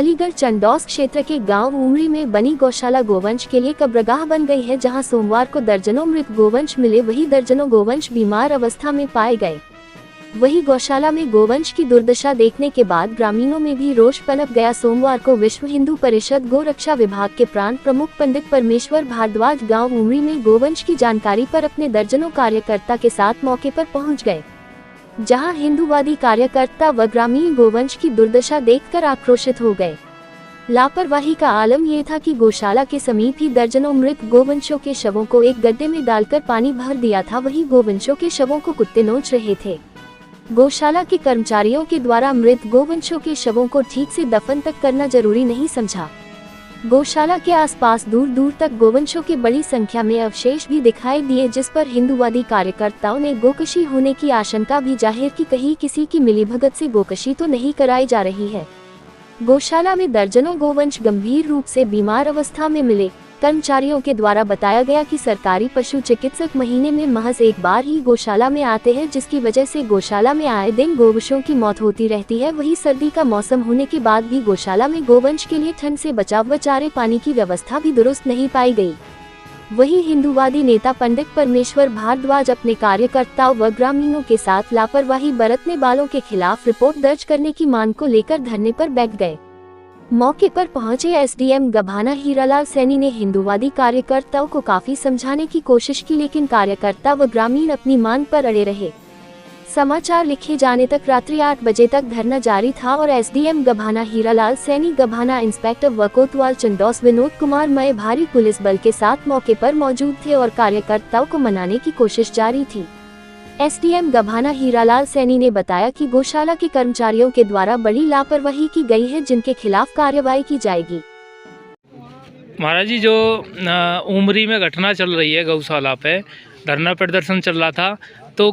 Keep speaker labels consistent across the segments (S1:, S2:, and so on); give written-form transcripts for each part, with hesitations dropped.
S1: अलीगढ़ चंदौस क्षेत्र के गांव उमरी में बनी गौशाला गोवंश के लिए कब्रगाह बन गई है, जहां सोमवार को दर्जनों मृत गोवंश मिले, वहीं दर्जनों गोवंश बीमार अवस्था में पाए गए। वहीं गौशाला में गोवंश की दुर्दशा देखने के बाद ग्रामीणों में भी रोष पनप गया। सोमवार को विश्व हिंदू परिषद गोरक्षा विभाग के प्रांत प्रमुख पंडित परमेश्वर भारद्वाज गांव उमरी में गोवंश की जानकारी पर अपने दर्जनों कार्यकर्ता के साथ मौके पर पहुंच गए, जहां हिंदूवादी कार्यकर्ता व ग्रामीण गोवंश की दुर्दशा देखकर आक्रोशित हो गए। लापरवाही का आलम यह था कि गौशाला के समीप ही दर्जनों मृत गोवंशों के शवों को एक गड्ढे में डालकर पानी भर दिया था। वहीं गोवंशों के शवों को कुत्ते नोच रहे थे। गौशाला के कर्मचारियों के द्वारा मृत गोवंशों के शवों को ठीक से दफन तक करना जरूरी नहीं समझा। गौशाला के आसपास दूर दूर तक गोवंशों के बड़ी संख्या में अवशेष भी दिखाई दिए, जिस पर हिंदूवादी कार्यकर्ताओं ने गोकशी होने की आशंका भी जाहिर की। कहीं किसी की मिलीभगत से गोकशी तो नहीं कराई जा रही है। गौशाला में दर्जनों गोवंश गंभीर रूप से बीमार अवस्था में मिले। कर्मचारियों के द्वारा बताया गया कि सरकारी पशु चिकित्सक महीने में महज एक बार ही गौशाला में आते हैं, जिसकी वजह से गौशाला में आए दिन गोवंशों की मौत होती रहती है। वहीं सर्दी का मौसम होने के बाद भी गौशाला में गोवंश के लिए ठंड से बचाव व चारे पानी की व्यवस्था भी दुरुस्त नहीं पाई गई। वहीं हिंदूवादी नेता पंडित परमेश्वर भारद्वाज अपने कार्यकर्ताओं व ग्रामीणों के साथ लापरवाही बरतने वालों के खिलाफ रिपोर्ट दर्ज करने की मांग को लेकर धरने पर बैठ गए। मौके पर पहुंचे एसडीएम गभाना हीरालाल सैनी ने हिंदूवादी कार्यकर्ताओं को काफी समझाने की कोशिश की, लेकिन कार्यकर्ता व ग्रामीण अपनी मांग पर अड़े रहे। समाचार लिखे जाने तक रात्रि 8 बजे तक धरना जारी था और एसडीएम गभाना हीरालाल सैनी, गभाना इंस्पेक्टर व कोतवाल चंदौस विनोद कुमार मय भारी पुलिस बल के साथ मौके पर मौजूद थे और कार्यकर्ताओं को मनाने की कोशिश जारी थी। एसडीएम गभाना हीरालाल सैनी ने बताया कि गौशाला के कर्मचारियों के द्वारा बड़ी लापरवाही की गई है, जिनके खिलाफ कार्रवाई की जाएगी।
S2: महाराज जी, जो उमरी में घटना चल रही है, गौशाला पे धरना प्रदर्शन चल रहा था, तो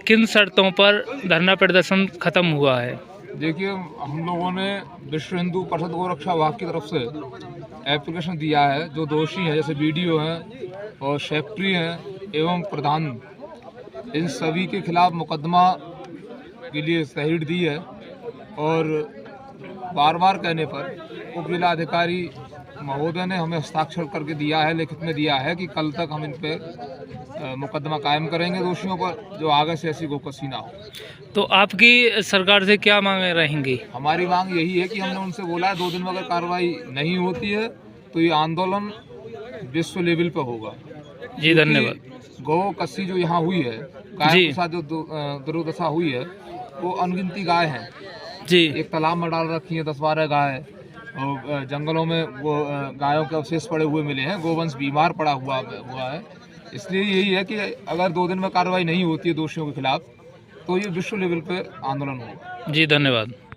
S2: किन शर्तों पर धरना प्रदर्शन खत्म हुआ है?
S3: देखिए, हम लोगों ने विश्व हिंदू परिषद गोरक्षा विभाग की तरफ से एप्लीकेशन दिया है। जो दोषी हैं, जैसे बीडीओ हैं और सेक्रेटरी हैं एवं प्रधान, इन सभी के खिलाफ मुकदमा के लिए तहरीर दी है और बार बार कहने पर उप जिलाधिकारी महोदय ने हमें हस्ताक्षर करके दिया है, लिखित में दिया है कि कल तक हम इन पे मुकदमा कायम करेंगे दोषियों पर, जो आगे से ऐसी गोकशी ना हो।
S2: तो आपकी सरकार से क्या मांगे रहेंगी? हमारी
S3: मांग यही है कि हमने उनसे बोला है 2 दिन में अगर कार्रवाई नहीं होती है तो ये आंदोलन विश्व लेवल पर होगा।
S2: जी धन्यवाद।
S3: गौ कसी जो यहाँ हुई है, गाय के साथ जो दुर्दशा हुई है, वो अनगिनती गाय हैं
S2: जी। एक
S3: तालाब में डाल रखी है 10-12 गाय, और जंगलों में वो गायों के अवशेष पड़े हुए मिले हैं। गोवंश बीमार पड़ा हुआ है। इसलिए यही है कि अगर 2 दिन में कार्रवाई नहीं होती है दोषियों के खिलाफ तो ये विश्व लेवल पे आंदोलन होगा।
S2: जी धन्यवाद।